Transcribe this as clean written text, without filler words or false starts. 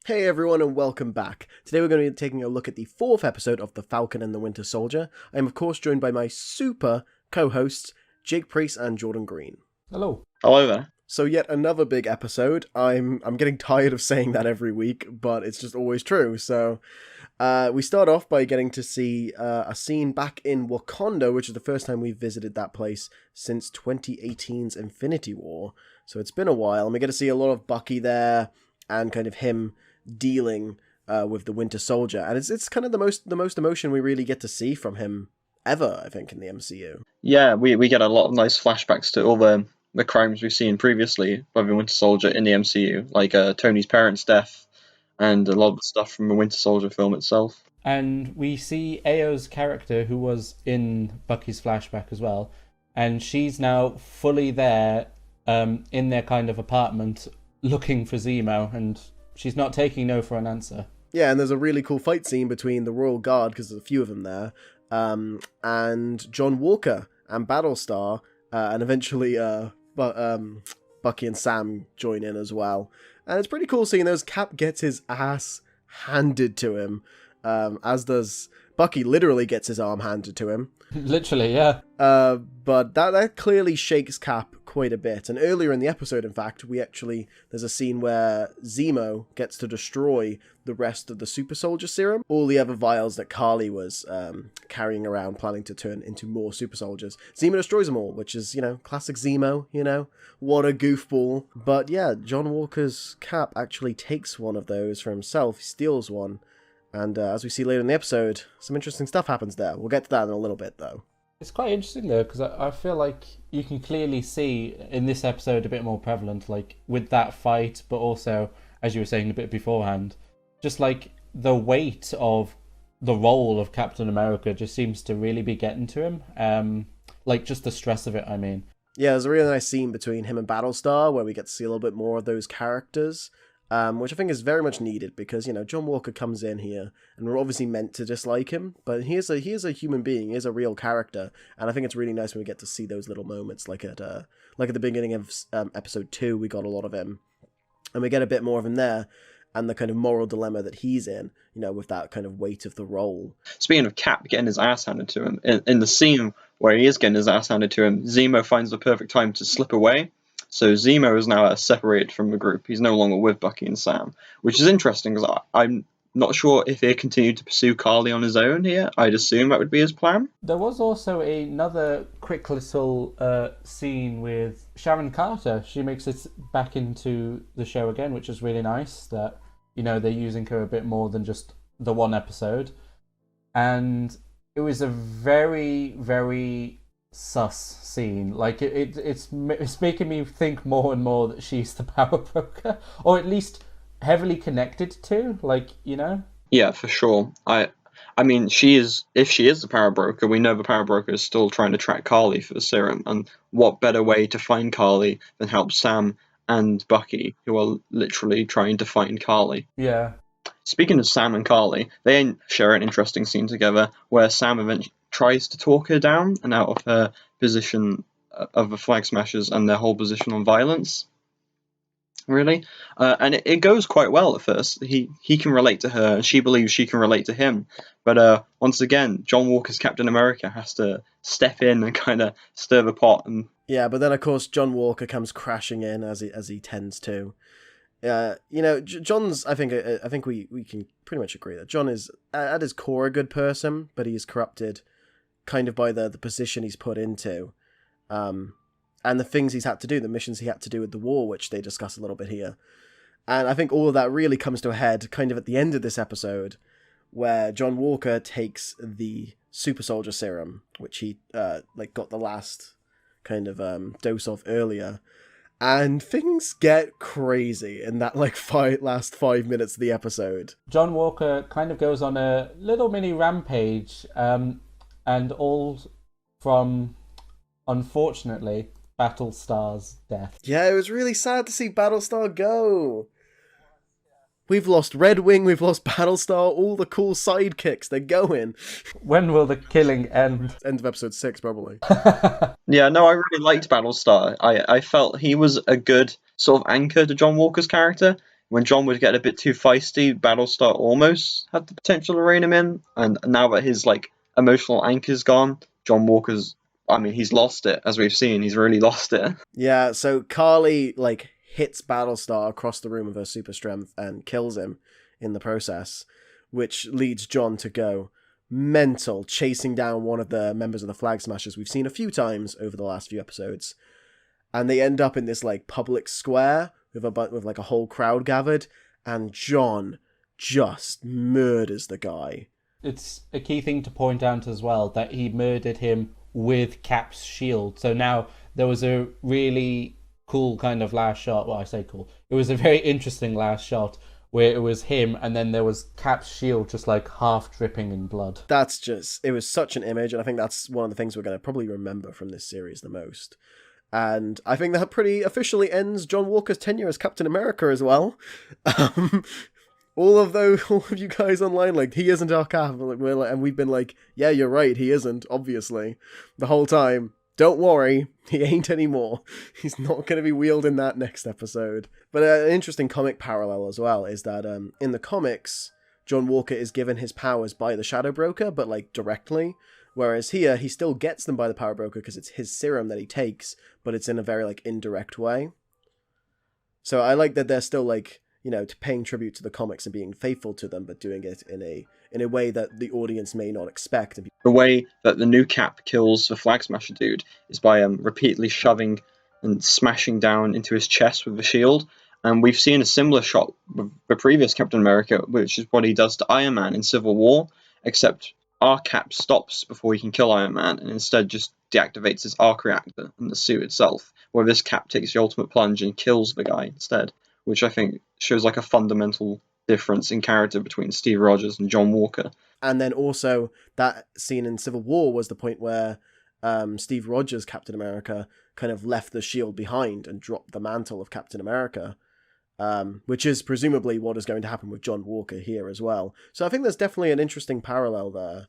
Hey everyone and welcome back. Today we're going to be taking a look at the fourth episode of The Falcon and the Winter Soldier. I am of course joined by my super co-hosts, Jake Priest and Jordan Green. Hello. Hello there. So yet another big episode. I'm getting tired of saying that every week, but it's just always true. So we start off by getting to see a scene back in Wakanda, which is the first time we've visited that place since 2018's Infinity War. So it's been a while, and we get to see a lot of Bucky there and kind of him dealing with the Winter Soldier, and it's kind of the most emotion we really get to see from him ever, I think, in the MCU. Yeah, we get a lot of nice flashbacks to all the crimes we've seen previously by the Winter Soldier in the MCU, like Tony's parents' death and a lot of the stuff from the Winter Soldier film itself. And we see Ao's character, who was in Bucky's flashback as well, and she's now fully there in their kind of apartment looking for Zemo, and she's not taking no for an answer. Yeah, and there's a really cool fight scene between the Royal Guard, because there's a few of them there, and John Walker and Battlestar, and eventually Bucky and Sam join in as well. And it's pretty cool seeing those. Cap gets his ass handed to him, as does Bucky. Literally gets his arm handed to him. Literally, yeah. But that clearly shakes Cap quite a bit. And earlier in the episode, in fact, there's a scene where Zemo gets to destroy the rest of the super soldier serum, all the other vials that Karli was carrying around, planning to turn into more super soldiers. Zemo destroys them all, which is, classic Zemo, what a goofball. But yeah, John Walker's Cap actually takes one of those for himself. He steals one. And as we see later in the episode, some interesting stuff happens there. We'll get to that in a little bit, though. It's quite interesting, though, because I feel like you can clearly see in this episode a bit more prevalent, like, with that fight, but also, as you were saying a bit beforehand, just, like, the weight of the role of Captain America just seems to really be getting to him. Like, just the stress of it, I mean. Yeah, there's a really nice scene between him and Battlestar where we get to see a little bit more of those characters. Which I think is very much needed because, John Walker comes in here and we're obviously meant to dislike him, but he is a human being, he is a real character, and I think it's really nice when we get to see those little moments, like at the beginning of episode 2, we got a lot of him, and we get a bit more of him there, and the kind of moral dilemma that he's in, with that kind of weight of the role. Speaking of Cap getting his ass handed to him, in the scene where he is getting his ass handed to him, Zemo finds the perfect time to slip away. So Zemo is now separated from the group. He's no longer with Bucky and Sam, which is interesting because I'm not sure if he continued to pursue Karli on his own here. I'd assume that would be his plan. There was also another quick little scene with Sharon Carter. She makes it back into the show again, which is really nice that, they're using her a bit more than just the one episode. And it was a very, very sus scene. Like it's making me think more and more that she's the power broker, or at least heavily connected to, Yeah, for sure. I mean, if she is the power broker, we know the power broker is still trying to track Karli for the serum, and what better way to find Karli than help Sam and Bucky, who are literally trying to find Karli. Yeah. Speaking of Sam and Karli, they share an interesting scene together where Sam eventually tries to talk her down and out of her position of the Flag Smashers and their whole position on violence. Really. And it goes quite well at first. He can relate to her and she believes she can relate to him. But once again, John Walker's Captain America has to step in and kind of stir the pot. And yeah, but then of course John Walker comes crashing in as he tends to. John's. I think we can pretty much agree that John is at his core a good person, but he's corrupted, kind of by the position he's put into, and the things he's had to do, the missions he had to do with the war, which they discuss a little bit here. And I think all of that really comes to a head kind of at the end of this episode, where John Walker takes the super soldier serum, which he got the last kind of dose of earlier. And things get crazy in that last 5 minutes of the episode. John Walker kind of goes on a little mini rampage, and all from, unfortunately, Battlestar's death. Yeah, it was really sad to see Battlestar go. We've lost Red Wing, we've lost Battlestar, all the cool sidekicks, they're going. When will the killing end? End of episode 6, probably. Yeah, no, I really liked Battlestar. I felt he was a good sort of anchor to John Walker's character. when John would get a bit too feisty, Battlestar almost had the potential to rein him in. And now that his emotional anchor's gone, John Walker's, he's lost it, as we've seen. He's really lost it. Yeah, so Carly hits Battlestar across the room with her super strength and kills him in the process, which leads John to go mental, chasing down one of the members of the Flag Smashers we've seen a few times over the last few episodes. And they end up in this public square with a whole crowd gathered, and John just murders the guy. It's a key thing to point out as well that he murdered him with Cap's shield. So now there was a really cool kind of last shot. Well, I say cool. It was a very interesting last shot where it was him and then there was Cap's shield just half dripping in blood. It was such an image, and I think that's one of the things we're going to probably remember from this series the most. And I think that pretty officially ends John Walker's tenure as Captain America as well. All of you guys online, he isn't our Cap, and we've been yeah, you're right, he isn't, obviously, the whole time. Don't worry, he ain't anymore. He's not going to be wielding that next episode. But an interesting comic parallel as well is that in the comics, John Walker is given his powers by the Shadow Broker, but directly. Whereas here, he still gets them by the Power Broker because it's his serum that he takes, but it's in a very indirect way. So I like that they're still paying tribute to the comics and being faithful to them, but doing it in a way that the audience may not expect. The way that the new Cap kills the Flag Smasher dude is by repeatedly shoving and smashing down into his chest with the shield. And we've seen a similar shot with the previous Captain America, which is what he does to Iron Man in Civil War, except our Cap stops before he can kill Iron Man and instead just deactivates his arc reactor and the suit itself, where this Cap takes the ultimate plunge and kills the guy instead, which I think shows a fundamental difference in character between Steve Rogers and John Walker. And then also that scene in Civil War was the point where Steve Rogers, Captain America, kind of left the shield behind and dropped the mantle of Captain America, which is presumably what is going to happen with John Walker here as well. So I think there's definitely an interesting parallel there.